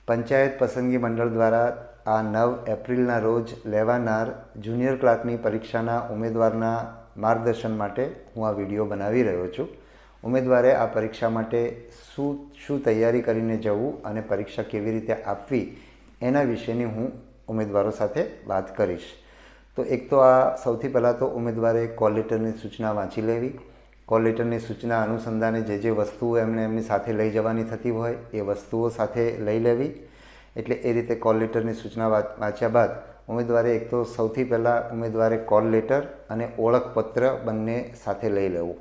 પંચાયત પસંદગી મંડળ દ્વારા આ 9 એપ્રિલના રોજ લેવાનાર જુનિયર ક્લાર્કની પરીક્ષાના ઉમેદવારના માર્ગદર્શન માટે હું આ વિડીયો બનાવી રહ્યો છું. ઉમેદવારે આ પરીક્ષા માટે શું તૈયારી કરીને જવું અને પરીક્ષા કેવી રીતે આપવી એના વિશેની હું ઉમેદવારો સાથે વાત કરીશ. તો એક તો આ સૌથી પહેલાં તો ઉમેદવારે કોલ લેટરની સૂચના વાંચી લેવી. કોલ લેટરની સૂચના અનુસંધાને જે વસ્તુઓ એમની સાથે લઈ જવાની થતી હોય એ વસ્તુઓ સાથે લઈ લેવી. એટલે એ રીતે કોલ લેટરની સૂચના વાંચ્યા બાદ ઉમેદવારે એક તો સૌથી પહેલાં ઉમેદવારે કોલ લેટર અને ઓળખપત્ર બંને સાથે લઈ લેવું.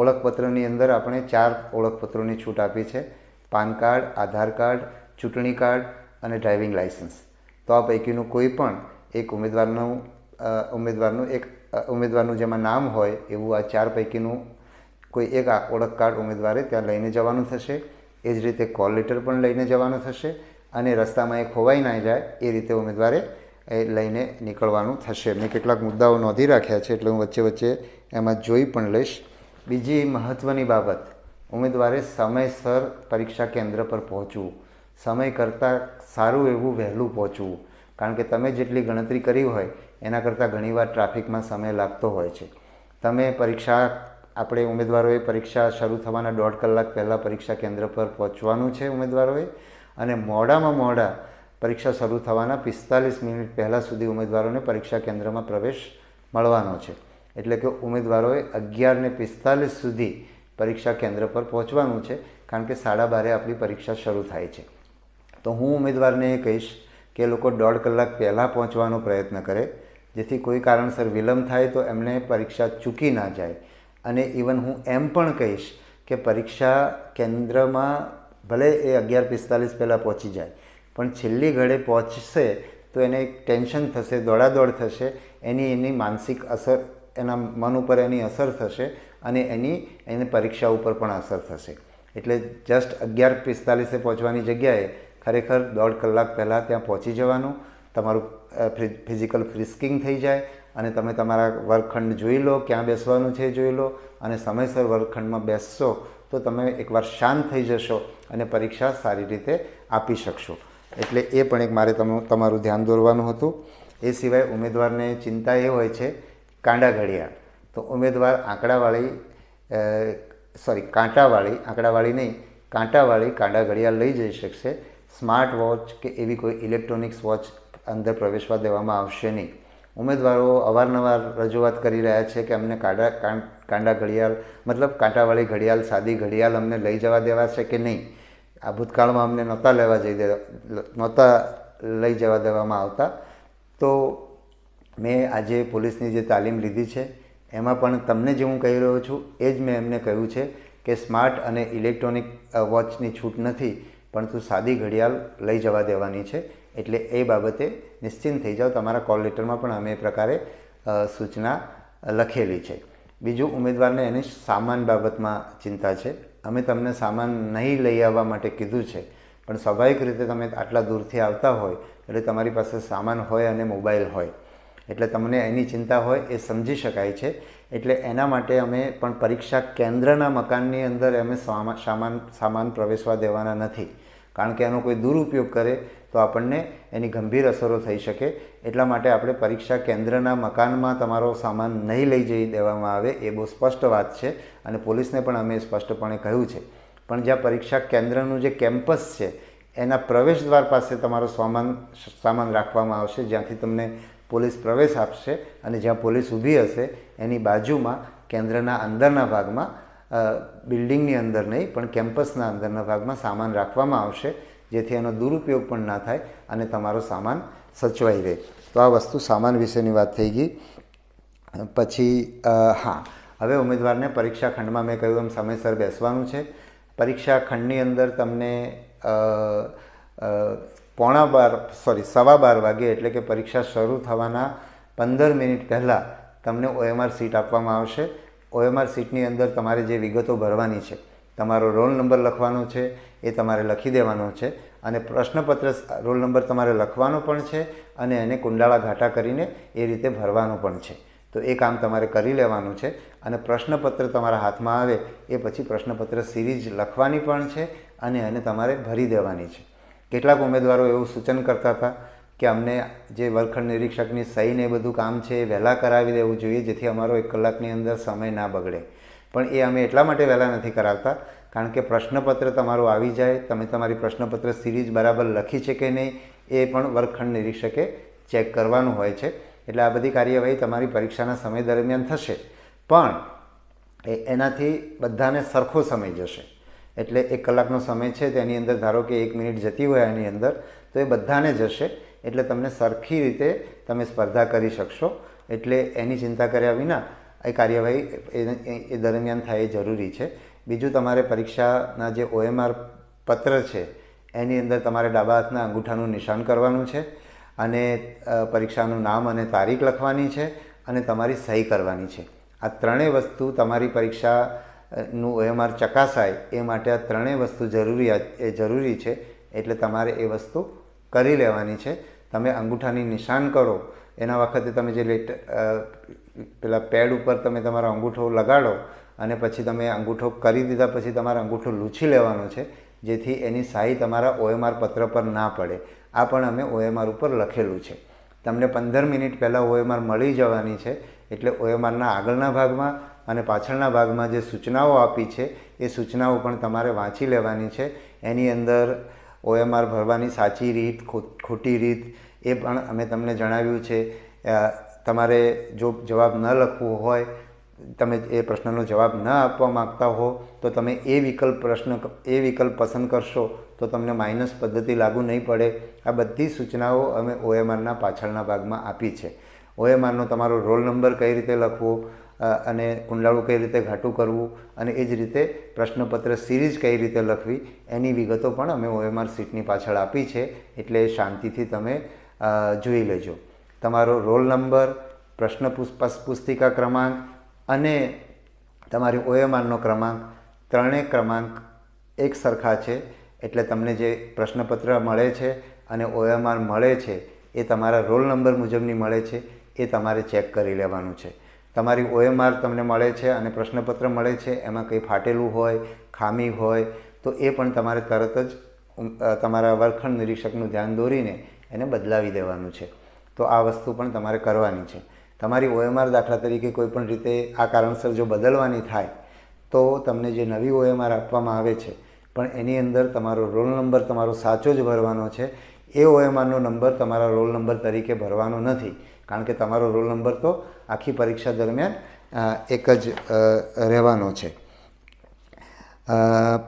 ઓળખપત્રની અંદર આપણે 4 ઓળખપત્રોની છૂટ આપી છે: પાન કાર્ડ, આધાર કાર્ડ, ચૂંટણી કાર્ડ અને ડ્રાઇવિંગ લાઇસન્સ. તો આ પૈકીનું કોઈ પણ એક ઉમેદવારનું જેમાં નામ હોય એવું આ 4 પૈકીનું કોઈ એક ઓળખ કાર્ડ ઉમેદવારે ત્યાં લઈને જવાનું થશે. એ જ રીતે કોલ લેટર પણ લઈને જવાનું થશે અને રસ્તામાં એ ખોવાઈ ના જાય એ રીતે ઉમેદવારે એ લઈને નીકળવાનું થશે. મેં કેટલાક મુદ્દાઓ નોંધી રાખ્યા છે એટલે હું વચ્ચે એમાં જોઈ પણ લઈશ. બીજી મહત્ત્વની બાબત, ઉમેદવારે સમયસર પરીક્ષા કેન્દ્ર પર પહોંચવું. સમય કરતાં સારું એવું વહેલું પહોંચવું, કારણ કે તમે જેટલી ગણતરી કરી હોય એના કરતાં ઘણીવાર ટ્રાફિકમાં સમય લાગતો હોય છે. આપણે ઉમેદવારોએ પરીક્ષા શરૂ થવાના 1.5 કલાક પહેલાં પરીક્ષા કેન્દ્ર પર પહોંચવાનું છે ઉમેદવારોએ, અને મોડામાં મોડા પરીક્ષા શરૂ થવાના 45 મિનિટ પહેલાં સુધી ઉમેદવારોને પરીક્ષા કેન્દ્રમાં પ્રવેશ મળવાનો છે. એટલે કે ઉમેદવારોએ 11:45 સુધી પરીક્ષા કેન્દ્ર પર પહોંચવાનું છે, કારણ કે 12:30 આપણી પરીક્ષા શરૂ થાય છે. તો હું ઉમેદવારને એ કહીશ કે એ લોકો 1.5 કલાક પહેલાં પહોંચવાનો પ્રયત્ન કરે, જેથી કોઈ કારણસર વિલંબ થાય તો એમને પરીક્ષા ચૂકી ના જાય. અને ઇવન હું એમ પણ કહીશ કે પરીક્ષા કેન્દ્રમાં ભલે એ 11:45 પહેલાં પહોંચી જાય, પણ છેલ્લી ઘડી પહોંચશે તો એને એક ટેન્શન થશે, દોડાદોડ થશે, એની માનસિક અસર, એના મન ઉપર એની અસર થશે અને એને પરીક્ષા ઉપર પણ અસર થશે. એટલે જસ્ટ 11:45 પહોંચવાની જગ્યાએ ખરેખર 1.5 કલાક પહેલાં ત્યાં પહોંચી જવાનું. તમારું ફિઝિકલ ફ્રિસ્કિંગ થઈ જાય અને તમે તમારા વર્ગખંડ જોઈ લો, ક્યાં બેસવાનું છે જોઈ લો, અને સમયસર વર્ગખંડમાં બેસશો તો તમે એકવાર શાંત થઈ જશો અને પરીક્ષા સારી રીતે આપી શકશો. એટલે એ પણ એક મારે તમારું ધ્યાન દોરવાનું હતું. એ સિવાય ઉમેદવારને ચિંતા એ હોય છે કાંડા ઘડિયાળ. તો ઉમેદવાર કાંટાવાળી કાંડા ઘડિયાળ લઈ જઈ શકશે. સ્માર્ટ વોચ કે એવી કોઈ ઇલેક્ટ્રોનિક્સ વોચ અંદર પ્રવેશવા દેવામાં આવશે નહીં. ઉમેદવારો અવારનવાર રજૂઆત કરી રહ્યા છે કે અમને કાંડા ઘડિયાળ, મતલબ કાંટાવાળી ઘડિયાળ, સાદી ઘડિયાળ અમને લઈ જવા દેવા છે કે નહીં. આ ભૂતકાળમાં અમને નહોતા લઈ જવા દેવામાં આવતા. તો મેં આજે પોલીસની જે તાલીમ લીધી છે એમાં પણ તમને જે હું કહી રહ્યો છું એ જ મેં એમને કહ્યું છે કે સ્માર્ટ અને ઇલેક્ટ્રોનિક વોચની છૂટ નથી, પરંતુ સાદી ઘડિયાળ લઈ જવા દેવાની છે. એટલે એ બાબતે નિશ્ચિંત થઈ જાઓ. તમારા કોલ લેટરમાં પણ અમે એ પ્રકારે સૂચના લખેલી છે. બીજું, ઉમેદવારને એની સામાન બાબતમાં ચિંતા છે. અમે તમને સામાન નહીં લઈ આવવા માટે કીધું છે, પણ સ્વાભાવિક રીતે તમે આટલા દૂરથી આવતા હોય એટલે તમારી પાસે સામાન હોય અને મોબાઈલ હોય, એટલે તમને એની ચિંતા હોય એ સમજી શકાય છે. એટલે એના માટે અમે પણ પરીક્ષા કેન્દ્રના મકાનની અંદર અમે સામાન પ્રવેશવા દેવાના નથી, કારણ કે એનો કોઈ દુરુપયોગ કરે તો આપણને એની ગંભીર અસરો થઈ શકે. એટલા માટે આપણે પરીક્ષા કેન્દ્રના મકાનમાં તમારો સામાન નહીં લઈ જઈ દેવામાં આવે એ બહુ સ્પષ્ટ વાત છે અને પોલીસને પણ અમે સ્પષ્ટપણે કહ્યું છે. પણ જ્યાં પરીક્ષા કેન્દ્રનું જે કેમ્પસ છે એના પ્રવેશદ્વાર પાસે તમારો સામાન રાખવામાં આવશે, જ્યાંથી તમને પોલીસ પ્રવેશ આપશે, અને જ્યાં પોલીસ ઊભી હશે એની બાજુમાં કેન્દ્રના અંદરના ભાગમાં, બિલ્ડિંગની અંદર નહીં પણ કેમ્પસના અંદરના ભાગમાં સામાન રાખવામાં આવશે, જેથી એનો દુરુપયોગ પણ ના થાય અને તમારો સામાન સચવાઈ રહે. તો આ વસ્તુ સામાન વિશેની વાત થઈ ગઈ. પછી હવે ઉમેદવારને પરીક્ષા ખંડમાં મેં કહ્યું એમ સમયસર બેસવાનું છે. પરીક્ષા ખંડની અંદર તમને 12:15 વાગે, એટલે કે પરીક્ષા શરૂ થવાના 15 મિનિટ પહેલાં તમને OMR સીટ આપવામાં આવશે. OMR સીટની અંદર તમારે જે વિગતો ભરવાની છે, તમારો રોલ નંબર લખવાનો છે, એ તમારે લખી દેવાનો છે, અને પ્રશ્નપત્ર રોલ નંબર તમારે લખવાનો પણ છે અને એને કુંડાળા ઘાટા કરીને એ રીતે ભરવાનો પણ છે. તો એ કામ તમારે કરી લેવાનું છે. અને પ્રશ્નપત્ર તમારા હાથમાં આવે એ પછી પ્રશ્નપત્ર સિરીઝ લખવાની પણ છે અને એને તમારે ભરી દેવાની છે. કેટલાક ઉમેદવારો એવું સૂચન કરતા હતા કે અમને જે વર્ગખંડ નિરીક્ષકની સહી ને બધું કામ છે એ વહેલા કરાવી દેવું જોઈએ, જેથી અમારો 1 કલાકની અંદર સમય ના બગડે. પણ એ અમે એટલા માટે વહેલા નથી કરાવતા કારણ કે પ્રશ્નપત્ર તમારું આવી જાય, તમે તમારી પ્રશ્નપત્ર સિરીઝ બરાબર લખી છે કે નહીં એ પણ વર્ગખંડ નિરીક્ષકે ચેક કરવાનું હોય છે. એટલે આ બધી કાર્યવાહી તમારી પરીક્ષાના સમય દરમિયાન થશે, પણ એનાથી બધાને સરખો સમય જશે. એટલે 1 કલાકનો સમય છે તેની અંદર ધારો કે 1 મિનિટ જતી હોય એની અંદર, તો એ બધાને જશે. એટલે તમને સરખી રીતે તમે સ્પર્ધા કરી શકશો. એટલે એની ચિંતા કર્યા વિના એ કાર્યવાહી એ દરમિયાન થાય એ જરૂરી છે. બીજું, તમારે પરીક્ષાના જે OMR પત્ર છે એની અંદર તમારે ડાબા હાથના અંગૂઠાનું નિશાન કરવાનું છે અને પરીક્ષાનું નામ અને તારીખ લખવાની છે અને તમારી સહી કરવાની છે. આ ત્રણેય વસ્તુ તમારી પરીક્ષાનું OMR ચકાસાય એ માટે આ ત્રણેય વસ્તુ જરૂરી છે. એટલે તમારે એ વસ્તુ કરી લેવાની છે. તમે અંગૂઠાની નિશાન કરો એના વખતે તમે જે પેલા પેડ ઉપર તમે તમારો અંગૂઠો લગાડો અને પછી તમે અંગૂઠો કરી દીધા પછી તમારો અંગૂઠો લૂછી લેવાનો છે, જેથી એની શાહી તમારા OMR પત્ર પર ના પડે. આ પણ અમે OMR ઉપર લખેલું છે. તમને 15 મિનિટ પહેલાં OMR મળી જવાની છે. એટલે OMRના આગળના ભાગમાં અને પાછળના ભાગમાં જે સૂચનાઓ આપી છે એ સૂચનાઓ પણ તમારે વાંચી લેવાની છે. એની અંદર OMR ભરવાની સાચી રીત, ખોટી રીત એ પણ અમે તમને જણાવ્યું છે. તમારે જો જવાબ ન લખવો હોય, તમે એ પ્રશ્નનો જવાબ ન આપવા માગતા હો તો તમે એ વિકલ્પ પસંદ કરશો તો તમને માઇનસ પદ્ધતિ લાગુ નહીં પડે. આ બધી સૂચનાઓ અમે OMRના પાછળના ભાગમાં આપી છે. OMRનો તમારો રોલ નંબર કઈ રીતે લખવો અને કુંડાળું કઈ રીતે ઘાટું કરવું અને એ જ રીતે પ્રશ્નપત્ર સિરીઝ કઈ રીતે લખવી એની વિગતો પણ અમે OMR શીટની પાછળ આપી છે. એટલે શાંતિથી તમે જોઈ લેજો. તમારો રોલ નંબર, પ્રશ્ન પુસ્તિકા ક્રમાંક અને તમારી OMRનો ક્રમાંક, ત્રણેય ક્રમાંક એક સરખા છે. એટલે તમને જે પ્રશ્નપત્ર મળે છે અને OMR મળે છે એ તમારા રોલ નંબર મુજબની મળે છે એ તમારે ચેક કરી લેવાનું છે. તમારી OMR તમને મળે છે અને પ્રશ્નપત્ર મળે છે, એમાં કંઈ ફાટેલું હોય, ખામી હોય તો એ પણ તમારે તરત જ તમારા વર્ગખંડ નિરીક્ષકનું ધ્યાન દોરીને એને બદલાવી દેવાનું છે. તો આ વસ્તુ પણ તમારે કરવાની છે. તમારી OMR દાખલા તરીકે કોઈ પણ રીતે આ કારણસર જો બદલવાની થાય તો તમને જે નવી OMR આપવામાં આવે છે પણ એની અંદર તમારો રોલ નંબર તમારો સાચો જ ભરવાનો છે. એ OMRનો નંબર તમારા રોલ નંબર તરીકે ભરવાનો નથી, કારણ કે તમારો રોલ નંબર તો આખી પરીક્ષા દરમિયાન એક જ રહેવાનો છે.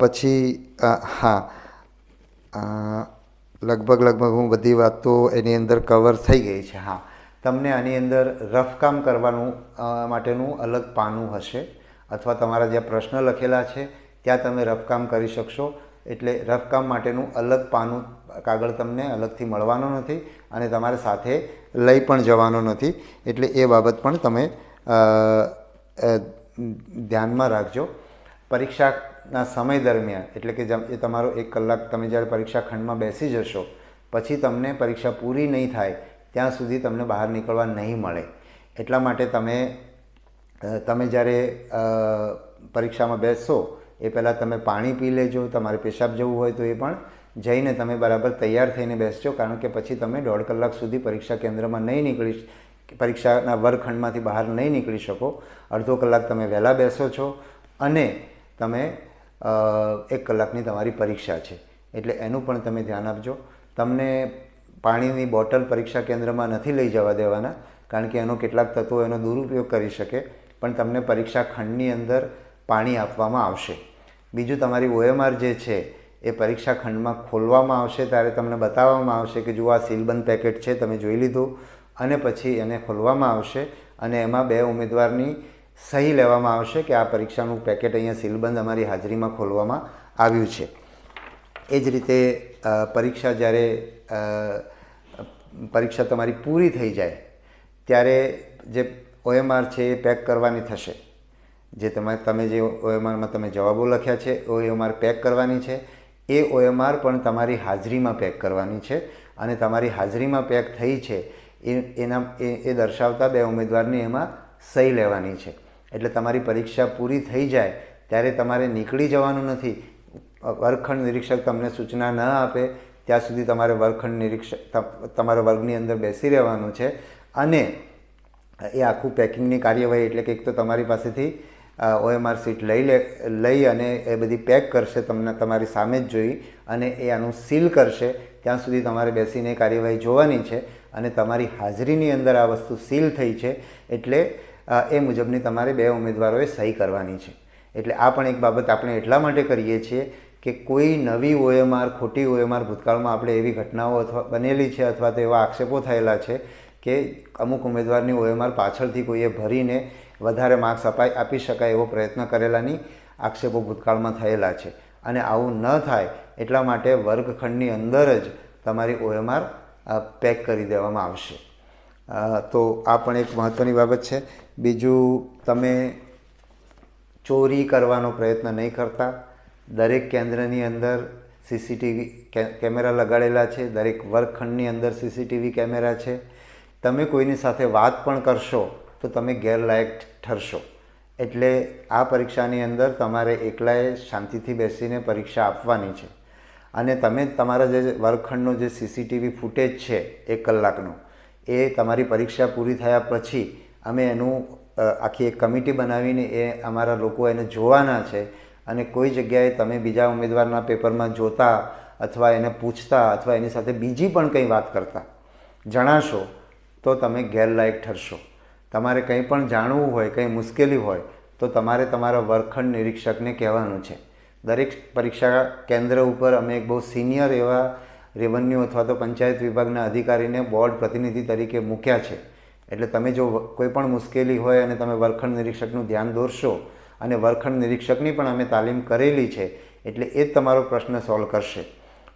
પછી લગભગ હું બધી વાતો એની અંદર કવર થઈ ગઈ છે. તમને આની અંદર રફકામ કરવાનું માટેનું અલગ પાનું હશે, અથવા તમારા જે પ્રશ્ન લખેલા છે ત્યાં તમે રફકામ કરી શકશો. એટલે રફકામ માટેનું અલગ પાનું કાગળ તમને અલગથી મળવાનો નથી અને તમારે સાથે લઈ પણ જવાનો નથી. એટલે એ બાબત પણ તમે ધ્યાનમાં રાખજો. પરીક્ષાના સમય દરમિયાન એટલે કે એ તમારો 1 કલાક તમે જ્યારે પરીક્ષા ખંડમાં બેસી જશો પછી તમને પરીક્ષા પૂરી નહીં થાય ત્યાં સુધી તમને બહાર નીકળવા નહીં મળે. એટલા માટે તમે જ્યારે પરીક્ષામાં બેસશો એ પહેલાં તમે પાણી પી લેજો. તમારે પેશાબ જવું હોય તો એ પણ જઈને તમે બરાબર તૈયાર થઈને બેસજો, કારણ કે પછી તમે 1.5 કલાક સુધી પરીક્ષા કેન્દ્રમાં પરીક્ષાના વર્ગખંડમાંથી બહાર નહીં નીકળી શકો. અડધો કલાક તમે વહેલા બેસો છો અને તમે 1 કલાકની તમારી પરીક્ષા છે. એટલે એનું પણ તમે ધ્યાન આપજો. તમને પાણીની બોટલ પરીક્ષા કેન્દ્રમાં નથી લઈ જવા દેવાના, કારણ કે એનો કેટલાક તત્વો એનો દુરુપયોગ કરી શકે, પણ તમને પરીક્ષા ખંડની અંદર પાણી આપવામાં આવશે. બીજું, તમારી OMR જે છે એ પરીક્ષા ખંડમાં ખોલવામાં આવશે ત્યારે તમને બતાવવામાં આવશે કે જુઓ આ સીલબંધ પેકેટ છે, તમે જોઈ લીધું. અને પછી એને ખોલવામાં આવશે અને એમાં 2 ઉમેદવારની સહી લેવામાં આવશે કે આ પરીક્ષાનું પેકેટ અહીંયા સીલબંધ અમારી હાજરીમાં ખોલવામાં આવ્યું છે. એ જ રીતે પરીક્ષા તમારી પૂરી થઈ જાય ત્યારે જે OMR છે એ પેક કરવાની થશે. જે તમે જે OMRમાં તમે જવાબો લખ્યા છે OMR પેક કરવાની છે. એ OMR પણ તમારી હાજરીમાં પેક કરવાની છે અને તમારી હાજરીમાં પેક થઈ છે એ દર્શાવતા 2 ઉમેદવારની એમાં સહી લેવાની છે. એટલે તમારી પરીક્ષા પૂરી થઈ જાય ત્યારે તમારે નીકળી જવાનું નથી. વર્ગખંડ નિરીક્ષક તમને સૂચના ન આપે ત્યાં સુધી તમારે વર્ગખંડ તમારા વર્ગની અંદર બેસી રહેવાનું છે અને એ આખું પેકિંગની કાર્યવાહી એટલે કે એક તો તમારી પાસેથી OMR સીટ લઈ અને એ બધી પેક કરશે, તમને તમારી સામે જ જોઈ અને એ આનું સીલ કરશે. ત્યાં સુધી તમારે બેસીને કાર્યવાહી જોવાની છે અને તમારી હાજરીની અંદર આ વસ્તુ સીલ થઈ છે એટલે એ મુજબની તમારે 2 ઉમેદવારોએ સહી કરવાની છે. એટલે આ પણ એક બાબત આપણે એટલા માટે કરીએ છીએ કે કોઈ નવી OMR, ખોટી OMR ભૂતકાળમાં આપણે એવી ઘટનાઓ અથવા બનેલી છે અથવા તો એવા આક્ષેપો થયેલા છે કે અમુક ઉમેદવારની OMR પાછળથી કોઈએ ભરીને વધારે માર્ક્સ આપી શકાય એવો પ્રયત્ન કરેલાની આક્ષેપો ભૂતકાળમાં થયેલા છે. અને આવું ન થાય એટલા માટે વર્ગખંડની અંદર જ તમારી OMR પેક કરી દેવામાં આવશે. તો આ પણ એક મહત્ત્વની બાબત છે. બીજું, તમે ચોરી કરવાનો પ્રયત્ન નહીં કરતા. દરેક કેન્દ્રની અંદર CCTV કેમેરા લગાડેલા છે, દરેક વર્ગખંડની અંદર CCTV કેમેરા છે. તમે કોઈની સાથે વાત પણ કરશો તો તમે ગેરલાયક ઠરશો. એટલે આ પરીક્ષાની અંદર તમારે એકલાએ શાંતિથી બેસીને પરીક્ષા આપવાની છે અને તમે તમારા જે વર્ગખંડનો જે CCTV ફૂટેજ છે 1 કલાકનો, એ તમારી પરીક્ષા પૂરી થયા પછી અમે એનું આખી એક કમિટી બનાવીને એ અમારા લોકો એને જોવાના છે અને કોઈ જગ્યાએ તમે બીજા ઉમેદવારના પેપરમાં જોતા અથવા એને પૂછતા અથવા એની સાથે બીજી પણ કંઈ વાત કરતા જણાશો તો તમે ગેરલાયક ઠરશો. તમારે કંઈ પણ જાણવું હોય, કંઈ મુશ્કેલી હોય તો તમારે તમારા વર્ગખંડ નિરીક્ષકને કહેવાનું છે. દરેક પરીક્ષા કેન્દ્ર ઉપર અમે એક બહુ સિનિયર એવા રેવન્યુ અથવા તો પંચાયત વિભાગના અધિકારીને બોર્ડ પ્રતિનિધિ તરીકે મૂક્યા છે. એટલે તમે જો કોઈ પણ મુશ્કેલી હોય અને તમે વર્ગખંડ નિરીક્ષકનું ધ્યાન દોરશો, અને વર્ગખંડ નિરીક્ષકની પણ અમે તાલીમ કરેલી છે એટલે એ જ તમારો પ્રશ્ન સોલ્વ કરશે.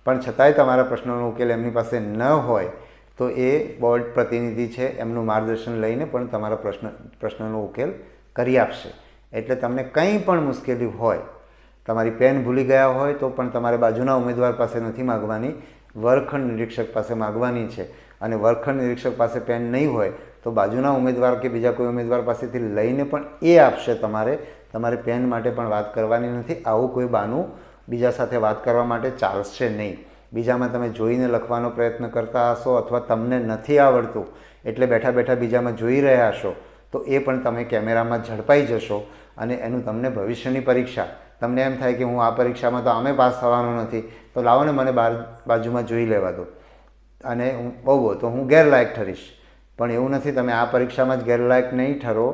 પણ છતાંય તમારા પ્રશ્નનો ઉકેલ એમની પાસે ન હોય તો એ બોર્ડ પ્રતિનિધિ છે, એમનું માર્ગદર્શન લઈને પણ તમારા પ્રશ્નનો ઉકેલ કરી આપશે. એટલે તમને કંઈ પણ મુશ્કેલી હોય, તમારી પેન ભૂલી ગયા હોય તો પણ તમારે બાજુના ઉમેદવાર પાસે નથી માગવાની, વર્ગખંડ નિરીક્ષક પાસે માગવાની છે. અને વર્ગખંડ નિરીક્ષક પાસે પેન નહીં હોય તો બાજુના ઉમેદવાર કે બીજા કોઈ ઉમેદવાર પાસેથી લઈને પણ એ આપશે. તમારે પેન માટે પણ વાત કરવાની નથી. આવું કોઈ બહાનું બીજા સાથે વાત કરવા માટે ચાલશે નહીં. બીજામાં તમે જોઈને લખવાનો પ્રયત્ન કરતા હશો અથવા તમને નથી આવડતું એટલે બેઠા બેઠા બીજામાં જોઈ રહ્યા હશો તો એ પણ તમે કેમેરામાં ઝડપાઈ જશો અને એનું તમને ભવિષ્યની પરીક્ષા, તમને એમ થાય કે હું આ પરીક્ષામાં તો આમે પાસ થવાનો નથી તો લાવો ને મને બાજુમાં જોઈ લેવા દો અને હું બહુ તો હું ગેરલાયક ઠરીશ. પણ એવું નથી. તમે આ પરીક્ષામાં જ ગેરલાયક નહીં ઠરો.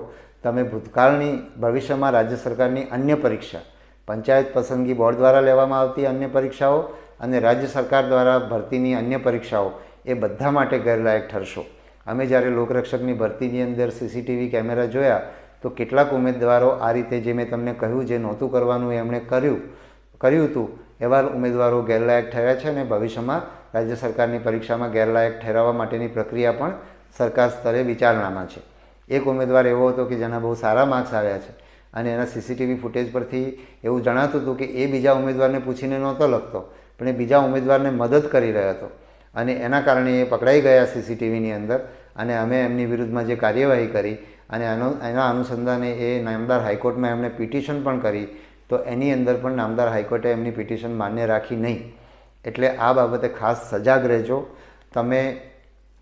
તમે ભૂતકાળની, ભવિષ્યમાં રાજ્ય સરકારની અન્ય પરીક્ષા, પંચાયત પસંદગી બોર્ડ દ્વારા લેવામાં આવતી અન્ય પરીક્ષાઓ અને રાજ્ય સરકાર દ્વારા ભરતીની અન્ય પરીક્ષાઓ, એ બધા માટે ગેરલાયક ઠરશો. અમે જ્યારે લોકરક્ષકની ભરતીની અંદર CCTV કેમેરા જોયા તો કેટલાક ઉમેદવારો આ રીતે જે મેં તમને કહ્યું, જે નહોતું કરવાનું એમણે કર્યું હતું, એવા ઉમેદવારો ગેરલાયક ઠર્યા છે અને ભવિષ્યમાં રાજ્ય સરકારની પરીક્ષામાં ગેરલાયક ઠેરવવા માટેની પ્રક્રિયા પણ સરકાર સ્તરે વિચારણામાં છે. એક ઉમેદવાર એવો હતો કે જેના બહુ સારા માર્ક્સ આવ્યા છે અને એના CCTV ફૂટેજ પરથી એવું જણાતું હતું કે એ બીજા ઉમેદવારને પૂછીને નહોતો લખતો, પણ એ બીજા ઉમેદવારને મદદ કરી રહ્યો હતો અને એના કારણે એ પકડાઈ ગયા CCTVની અંદર અને અમે એમની વિરુદ્ધમાં જે કાર્યવાહી કરી અને એના અનુસંધાને એ નામદાર હાઈકોર્ટમાં એમણે પિટિશન પણ કરી તો એની અંદર પણ નામદાર હાઈકોર્ટે એમની પિટિશન માન્ય રાખી નહીં. એટલે આ બાબતે ખાસ સજાગ રહેજો. તમે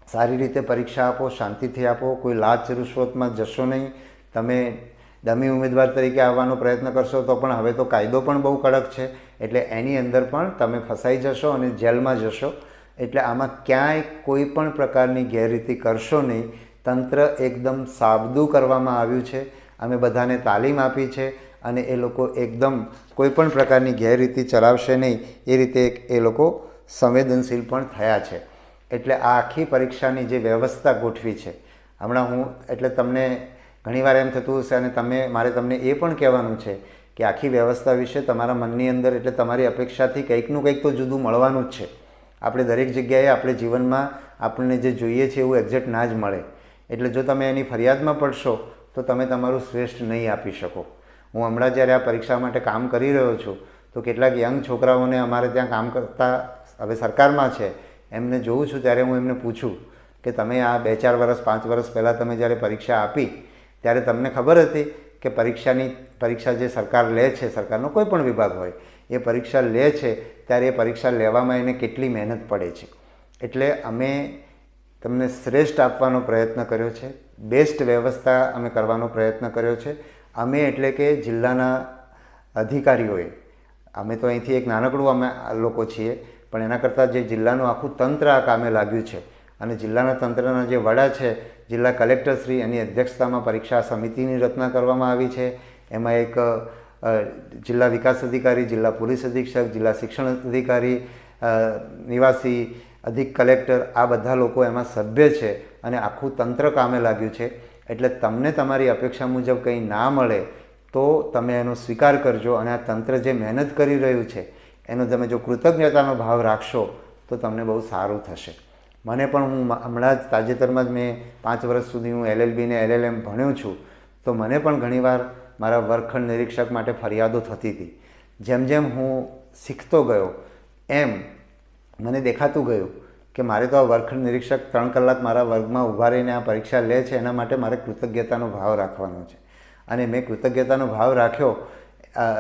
સારી રીતે પરીક્ષા આપો, શાંતિથી આપો, કોઈ લાંચ રૂશ્વતમાં જશો નહીં. તમે ડમી ઉમેદવાર તરીકે આવવાનો પ્રયત્ન કરશો તો પણ હવે તો કાયદો પણ બહુ કડક છે એટલે એની અંદર પણ તમે ફસાઈ જશો અને જેલમાં જશો. એટલે આમાં ક્યાંય કોઈ પણ પ્રકારની ગેરરીતિ કરશો નહીં. તંત્ર એકદમ સાબદું કરવામાં આવ્યું છે. અમે બધાને તાલીમ આપી છે અને એ લોકો એકદમ કોઈ પણ પ્રકારની ગેરરીતિ ચલાવશે નહીં એ રીતે એ લોકો સંવેદનશીલ પણ થયા છે. એટલે આ આખી પરીક્ષાની જે વ્યવસ્થા ગોઠવી છે હમણાં હું, એટલે તમને ઘણીવાર એમ થતું હશે અને મારે તમને એ પણ કહેવાનું છે કે આખી વ્યવસ્થા વિશે તમારા મનની અંદર, એટલે તમારી અપેક્ષાથી કંઈકનું કંઈક તો જુદું મળવાનું જ છે. આપણે દરેક જગ્યાએ આપણે જીવનમાં આપણને જે જોઈએ છે એવું એક્ઝેક્ટ ના જ મળે. એટલે જો તમે એની ફરિયાદમાં પડશો તો તમે તમારું શ્રેષ્ઠ નહીં આપી શકો. હું હમણાં જ્યારે આ પરીક્ષા માટે કામ કરી રહ્યો છું તો કેટલાક યંગ છોકરાઓને અમારે ત્યાં કામ કરતા હવે સરકારમાં છે એમને જોઉં છું ત્યારે હું એમને પૂછું કે તમે આ 2-4 વર્ષ 5 વર્ષ પહેલાં તમે જ્યારે પરીક્ષા આપી ત્યારે તમને ખબર હતી કે પરીક્ષા જે સરકાર લે છે, સરકારનો કોઈ પણ વિભાગ હોય એ પરીક્ષા લે છે ત્યારે એ પરીક્ષા લેવામાં એને કેટલી મહેનત પડે છે. એટલે અમે તમને શ્રેષ્ઠ આપવાનો પ્રયત્ન કર્યો છે, બેસ્ટ વ્યવસ્થા અમે કરવાનો પ્રયત્ન કર્યો છે. અમે એટલે કે જિલ્લાના અધિકારીઓએ, અમે તો અહીંથી એક નાનકડું અમે લોકો છીએ, પણ એના કરતાં જે જિલ્લાનું આખું તંત્ર આ કામે લાગ્યું છે અને જિલ્લાના તંત્રના જે વડા છે, જિલ્લા કલેક્ટરશ્રી, એની અધ્યક્ષતામાં પરીક્ષા સમિતિની રચના કરવામાં આવી છે. એમાં એક જિલ્લા વિકાસ અધિકારી, જિલ્લા પોલીસ અધિક્ષક, જિલ્લા શિક્ષણ અધિકારી, નિવાસી અધિક કલેક્ટર, આ બધા લોકો એમાં સભ્ય છે અને આખું તંત્ર કામે લાગ્યું છે. એટલે તમને તમારી અપેક્ષા મુજબ કંઈ ના મળે તો તમે એનો સ્વીકાર કરજો અને આ તંત્ર જે મહેનત કરી રહ્યું છે એનો તમે જો કૃતજ્ઞતાનો ભાવ રાખશો તો તમને બહુ સારું થશે. મને પણ હું હમણાં જ તાજેતરમાં જ મેં 5 વર્ષ સુધી હું LLB ને LLM ભણ્યો છું, તો મને પણ ઘણીવાર મારા વર્ગખંડ નિરીક્ષક માટે ફરિયાદો થતી હતી. જેમ જેમ હું શીખતો ગયો એમ મને દેખાતું ગયું કે મારે તો આ વર્ગખંડ નિરીક્ષક 3 કલાક મારા વર્ગમાં ઊભા રહીને આ પરીક્ષા લે છે, એના માટે મારે કૃતજ્ઞતાનો ભાવ રાખવાનો છે. અને મેં કૃતજ્ઞતાનો ભાવ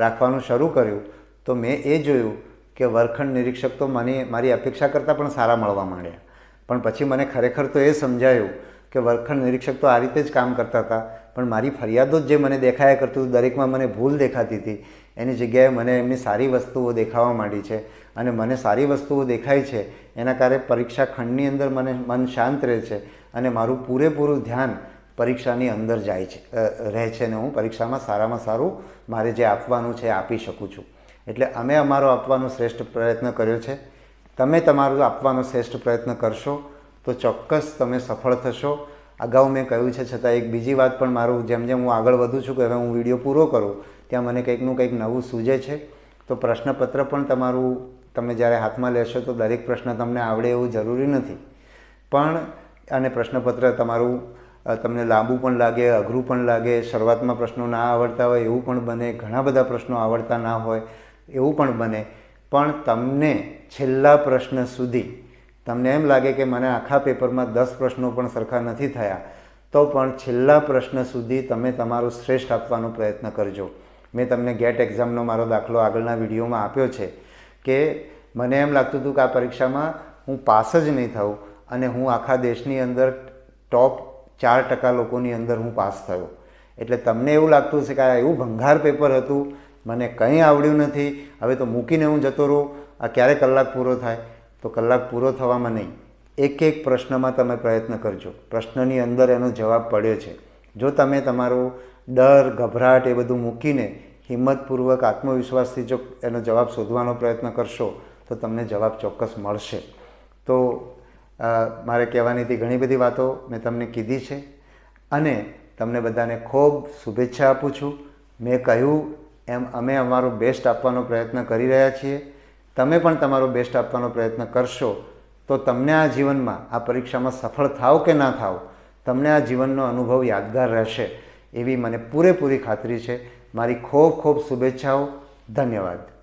રાખવાનું શરૂ કર્યું તો મેં એ જોયું કે વર્ગખંડ નિરીક્ષક તો મને મારી અપેક્ષા કરતાં પણ સારા મળવા માંડ્યા. પણ પછી મને ખરેખર તો એ સમજાયું કે વર્ગખંડ નિરીક્ષક તો આ રીતે જ કામ કરતા હતા, પણ મારી ફરિયાદો જ જે મને દેખાયા કરતું, દરેકમાં મને ભૂલ દેખાતી હતી, એની જગ્યાએ મને એમની સારી વસ્તુઓ દેખાવા માંડી છે. અને મને સારી વસ્તુઓ દેખાય છે એના કારણે પરીક્ષા ખંડની અંદર મને મન શાંત રહે છે અને મારું પૂરેપૂરું ધ્યાન પરીક્ષાની અંદર જાય છે રહે છે અને હું પરીક્ષામાં સારામાં સારું મારે જે આપવાનું છે એ આપી શકું છું. એટલે અમે અમારો આપવાનો શ્રેષ્ઠ પ્રયત્ન કર્યો છે. તમે તમારું આપવાનો શ્રેષ્ઠ પ્રયત્ન કરશો તો ચોક્કસ તમે સફળ થશો. અગાઉ મેં કહ્યું છે છતાં એક બીજી વાત પણ, મારું જેમ જેમ હું આગળ વધું છું કે હવે હું વિડીયો પૂરો કરું ત્યાં મને કંઈકનું કંઈક નવું સૂઝે છે. તો પ્રશ્નપત્ર પણ તમારું તમે જ્યારે હાથમાં લેશો તો દરેક પ્રશ્ન તમને આવડે એવું જરૂરી નથી, પણ અને પ્રશ્નપત્ર તમારું તમને લાંબુ પણ લાગે, અઘરું પણ લાગે, શરૂઆતમાં પ્રશ્નો ના આવડતા હોય એવું પણ બને, ઘણા બધા પ્રશ્નો આવડતા ના હોય એવું પણ બને. પણ તમને છેલ્લા પ્રશ્ન સુધી તમને એમ લાગે કે મને આખા પેપરમાં 10 પ્રશ્નો પણ સરખા નથી થયા, તો પણ છેલ્લા પ્રશ્ન સુધી તમે તમારું શ્રેષ્ઠ આપવાનો પ્રયત્ન કરજો. મેં તમને ગેટ એક્ઝામનો મારો દાખલો આગળના વિડીયોમાં આપ્યો છે કે મને એમ લાગતું હતું કે આ પરીક્ષામાં હું પાસ જ નહીં થઉં અને હું આખા દેશની અંદર ટોપ 4% લોકોની અંદર હું પાસ થયો. એટલે તમને એવું લાગતું હશે કે આ એવું ભંગાર પેપર હતું, મને કંઈ આવડ્યું નથી, હવે તો મૂકીને હું જતો રહું, આ ક્યારે કલાક પૂરો થાય. તો કલાક પૂરો થવામાં નહીં, એક એક પ્રશ્નમાં તમે પ્રયત્ન કરજો. પ્રશ્નની અંદર એનો જવાબ પડ્યો છે. જો તમે તમારો ડર, ગભરાટ એ બધું મૂકીને હિંમતપૂર્વક, આત્મવિશ્વાસથી જો એનો જવાબ શોધવાનો પ્રયત્ન કરશો તો તમને જવાબ ચોક્કસ મળશે. તો મારે કહેવાની હતી ઘણી બધી વાતો મેં તમને કીધી છે અને તમને બધાને ખૂબ શુભેચ્છા આપું છું. મેં કહ્યું એમ અમે અમારો બેસ્ટ આપવાનો પ્રયત્ન કરી રહ્યા છીએ. તમે પણ તમારો બેસ્ટ આપવાનો પ્રયત્ન કરશો તો તમને આ જીવનમાં, આ પરીક્ષામાં સફળ થાવ કે ના થાવ, તમને આ જીવનનો અનુભવ યાદગાર રહેશે એવી મને પૂરેપૂરી ખાતરી છે. મારી ખૂબ ખૂબ શુભેચ્છાઓ. ધન્યવાદ.